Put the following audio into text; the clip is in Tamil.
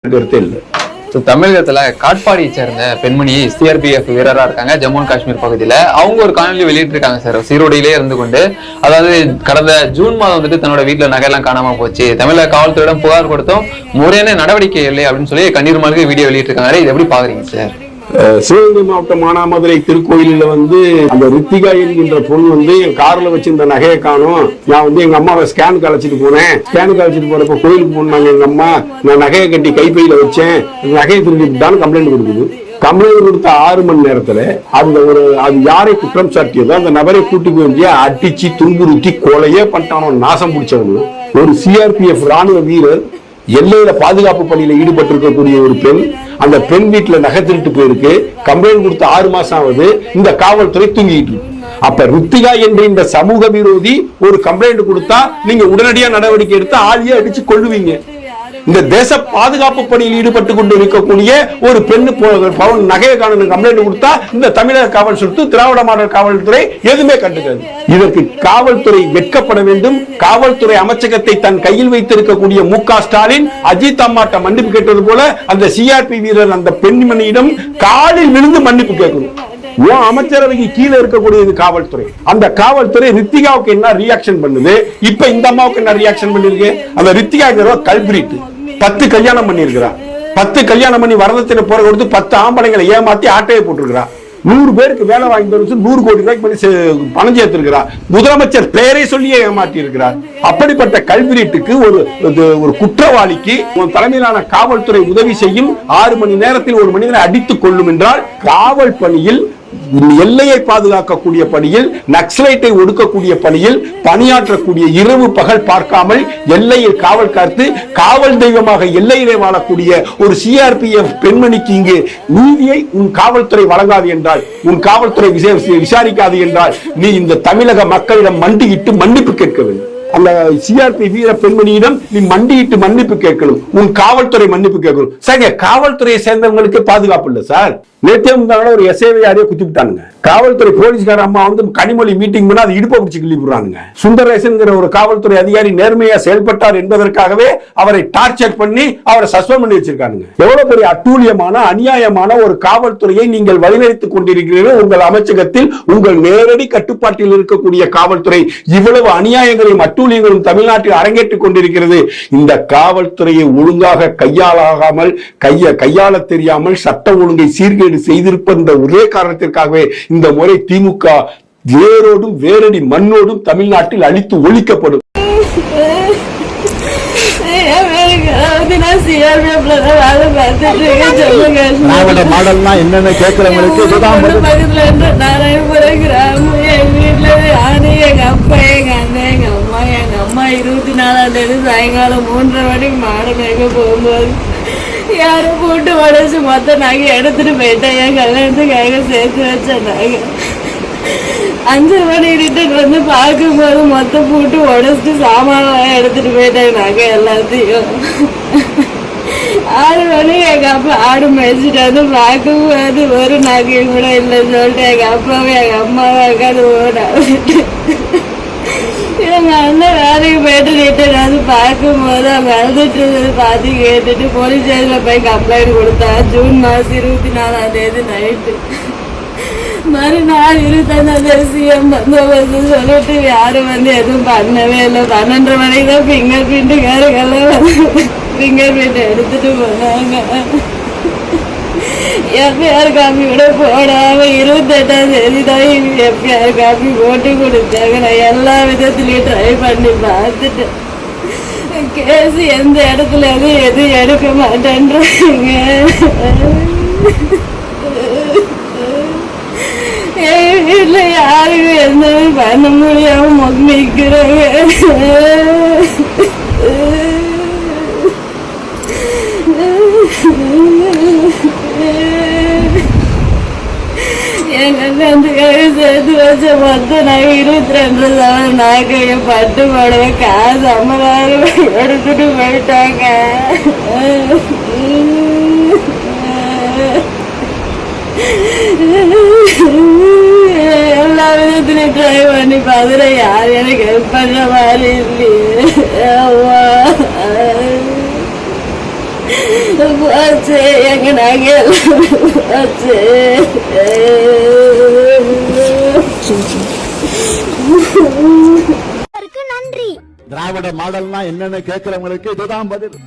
கருத்தே இல்லை. தமிழகத்துல காட்பாடியை சேர்ந்த பெண்மணி சிஆர்பிஎஃப் வீரரா இருக்காங்க ஜம்மு அண்ட் காஷ்மீர் பகுதியில. அவங்க ஒரு காணொலி வெளியிட்டிருக்காங்க சார், சீரோடியிலே இருந்து கொண்டு. அதாவது கடந்த ஜூன் மாதம் வந்துட்டு தன்னோட வீட்டுல நகையெல்லாம் காணாம போச்சு, தமிழக காவல்துறையிடம் புகார் கொடுத்தோம், முறையான நடவடிக்கை இல்லை அப்படின்னு சொல்லி கண்ணீர் மல்க வீடியோ வெளியிட்டிருக்காங்க. இது எப்படி பாக்குறீங்க சார்? சிவகங்கை மாவட்டம் மானாமதுரை திருக்கோயிலில் அந்த ரித்திகா என்கின்ற பொண்ணு என் கார்ல வச்சிருந்த நகையை காணும். நான் எங்க அம்மாவை ஸ்கேனுக்கு அழைச்சிட்டு போனேன். ஸ்கேனுக்கு அழைச்சிட்டு போறப்ப கோயிலுக்கு போனாங்க எங்க அம்மா. நான் நகையை கட்டி கைப்பையில வச்சேன், நகையை திருடிட்டு கம்ப்ளைண்ட் கொடுக்குது. கம்ப்ளைண்ட் கொடுத்த 6 மணி நேரத்துல அது யாரை குற்றம் சாட்டியதோ அந்த நபரை கூட்டிட்டு வந்து அடிச்சு துன்புறுத்தி கொலையே பண்ணிட்டானோ, நாசம் பிடிச்சவனு. ஒரு சிஆர்பிஎஃப் ராணுவ வீரர் எல்லையில பாதுகாப்பு பணியில ஈடுபட்டு இருக்கக்கூடிய ஒரு பெண், அந்த பெண் வீட்டுல நகை திருட்டு போயிருக்கு. கம்ப்ளைண்ட் கொடுத்த 6 மாசம் ஆகுது, இந்த காவல்துறை தூங்கிட்டு இருக்கு. அப்ப ரித்திகா என்ற இந்த சமூக விரோதி ஒரு கம்ப்ளைண்ட் கொடுத்தா நீங்க உடனடியா நடவடிக்கை எடுத்து ஆளியே அடிச்சு கொள்ளுவீங்க. இந்த தேச பாதுகாப்பு பணியில் ஈடுபட்டு கொண்டு இருக்கக்கூடிய ஒரு பெண்ணு நகையை காண கம்ப்ளைண்ட் கொடுத்தா இந்த தமிழக காவல் சொத்து திராவிட மாடல் காவல்துறை எதுவுமே கண்டுக்காது. இதற்கு காவல்துறை வெட்கப்பட வேண்டும். காவல்துறை அமைச்சகத்தை தன் கையில் வைத்திருக்கக்கூடிய மு.க. ஸ்டாலின் அஜித் அம்மாட்ட மன்னிப்பு கேட்டது போல அந்த சிஆர்பி வீரர் அந்த பெண்மணியிடம் காலில் விழுந்து மன்னிப்பு கேட்கணும். அமைச்சரவைக்கு கீழே இருக்கக்கூடிய காவல்துறை, அந்த காவல்துறை ரித்திகாவுக்கு என்ன ரியாக்ஷன் பண்ணுது, இப்ப இந்த அம்மாவுக்கு என்ன ரியாக்ஷன் பண்ணிருக்கு? அந்த ரித்திகா கல்பிரிட் 10 கல்யாணம் பண்ணிருக்கிறா. 10 கல்யாணம் பண்ணி வரதட்சணை போற கொடுத்து 10 ஆம்பளைங்களை ஏமாத்தி ஆட்டையை போட்டிருக்கிறா. 100 பேருக்கு வேலை வாங்கி தரும் 100 கோடி ரூபாய்க்கு பணம் சேர்த்திருக்கிறார். முதலமைச்சர் பெயரை சொல்லியே ஏமாற்றி இருக்கிறார். அப்படிப்பட்ட கல்விரீட்டுக்கு ஒரு குற்றவாளிக்கு தலைமையிலான காவல்துறை உதவி செய்யும் 6 மணி நேரத்தில் ஒரு மனிதனை அடித்துக் கொள்ளும் என்றால் காவல் பணியில், எல்லையை பாதுகாக்கக்கூடிய பணியில், நக்சலைட்டை ஒடுக்கக்கூடிய பணியில் பணியாற்றக்கூடிய இரவு பகல் பார்க்காமல் எல்லையில் காவல் காத்து காவல் தெய்வமாக எல்லையிலே வாழக்கூடிய ஒரு சிஆர்பிஎஃப் பெண்மணிக்கு இங்கு நீதியை உன் காவல்துறை வழங்காது என்றால், உன் காவல்துறை விசாரிக்காது என்றால் நீ இந்த தமிழக மக்களிடம் மண்டியிட்டு மன்னிப்பு கேட்க வேண்டும். அந்த சிஆர்பி வீர பெண்மணியிடம் நீ மண்டியிட்டு மன்னிப்பு கேட்கணும். உன் காவல்துறை மன்னிப்பு கேட்கணும். சார், காவல்துறையை சேர்ந்தவங்களுக்கு பாதுகாப்பு இல்லை சார். நேற்றே ஒரு எஸ்ஐவை யாரையோ குத்திவிட்டானுங்க. காவல்துறை போலீஸ்கார அம்மா கனிமொழி மீட்டிங் பண்ணா அது இடுப்பை பிடிச்சு கிள்ளி விடுறாங்க. சுந்தரேசன் ஒரு காவல்துறை அதிகாரி நேர்மையா செயல்பட்டார் என்பதற்காகவே அவரை டார்ச்சர் பண்ணி அவரை சஸ்பெண்ட் பண்ணி வச்சிருக்காங்க. எவ்வளவு பெரிய அட்டூழியமான அநியாயமான ஒரு காவல்துறையை நீங்கள் வழிநடத்திக் கொண்டிருக்கிறீர்கள். உங்கள் அமைச்சகத்தில் உங்கள் நேரடி கட்டுப்பாட்டில் இருக்கக்கூடிய காவல்துறை இவ்வளவு அநியாயங்களையும் அட்டூழியங்களும் தமிழ்நாட்டில் அரங்கேற்றிக் கொண்டிருக்கிறது. இந்த காவல்துறையை ஒழுங்காக கையாளாகாமல் கையாள தெரியாமல் சட்டம் ஒழுங்கை சீர்கேடு செய்திருப்ப ஒரே காரணத்திற்காகவே இந்த முறை திமுக வேரோடும் வேரடி மண்ணோடும் தமிழ்நாட்டில் அழித்து ஒழிக்கப்படும். என்னென்ன கேட்கிறவங்களுக்கு நாராயணபுரம் கிராமம், எங்க வீட்டுல யாரு, எங்க அப்பா, எங்க அண்ணன், எங்க அம்மா. எங்க அம்மா 24ஆம் தேதி சாயங்காலம் 3:30 மணிக்கு மாடு மேய்க்க போகும்போது யாரும் கூட்டு உடச்சு மொத்த நகை எடுத்துட்டு போயிட்டேன். என் கல்யாணத்துக்காக சேர்த்து வச்ச நகை 5 மணி ரிட்டர்ன் வந்து பார்க்கும்போது மொத்த பூட்டு உடச்சிட்டு சாமான எடுத்துட்டு போயிட்டேன் நகை எல்லாத்தையும். 6 மணி எங்க அப்பா ஆடு மேய்ச்சிட்டு வந்து பார்க்கும்போது ஒரு நகையும் கூட இல்லைன்னு சொல்லிட்டு எங்க அப்பாவும் எங்க அம்மாவும் உட்காந்து ஓடாது. எங்க அண்ணன் வேலைக்கு போயிட்டு ரிட்டர்ன் வந்து பார்க்கும்போது அவங்க அழுதுட்டு பார்த்து கேட்டுட்டு போலீஸ் ஸ்டேஷன்ல போய் கம்ப்ளைண்ட் கொடுத்தா. ஜூன் மாதம் 24ஆம் தேதி நைட்டு. மறுநாள் 25ஆம் தேதி சிஎம் பந்தோபஸ்து சொல்லிட்டு யாரும் எதுவும் பண்ணவே இல்லை. 12:30 மணிக்கு தான் ஃபிங்கர் பிரிண்ட்டுக்காரங்கெல்லாம் ஃபிங்கர் பிரிண்ட் எடுத்துட்டு போனாங்க. எஃப்ஐஆர் காப்பி கூட போடாம 28ஆம் தேதி தான் எஃப்ஐஆர் காப்பி போட்டு கொடுத்தாங்க. நான் எல்லா விதத்திலையும் ட்ரை பண்ணி பார்த்துட்டேன். கேஸ் எந்த இடத்துல எதுவும் எடுக்க மாட்டேன்றாங்க. என் வீட்டுல யாருக்கும் எதுவுமே பண்ண முடியாம மொக்கிக்கிறாங்க. சேர்த்து வச்ச மொத்தம் நாங்கள் 22 சவரன் நகையை பட்டு போடவே காசு 50,000 எடுத்துட்டு போயிட்டாங்க. எல்லா விதத்துலையும் ட்ரை பண்ணி பார்த்துட்டு யாரும் எனக்கு ஹெல்ப் பண்ற மாதிரி இல்லையே. போச்சு, எங்க நகை போச்சு. நன்றி. திராவிட மாடல்னா என்னன்னு கேட்கிறவங்களுக்கு இதுதான் பதில்.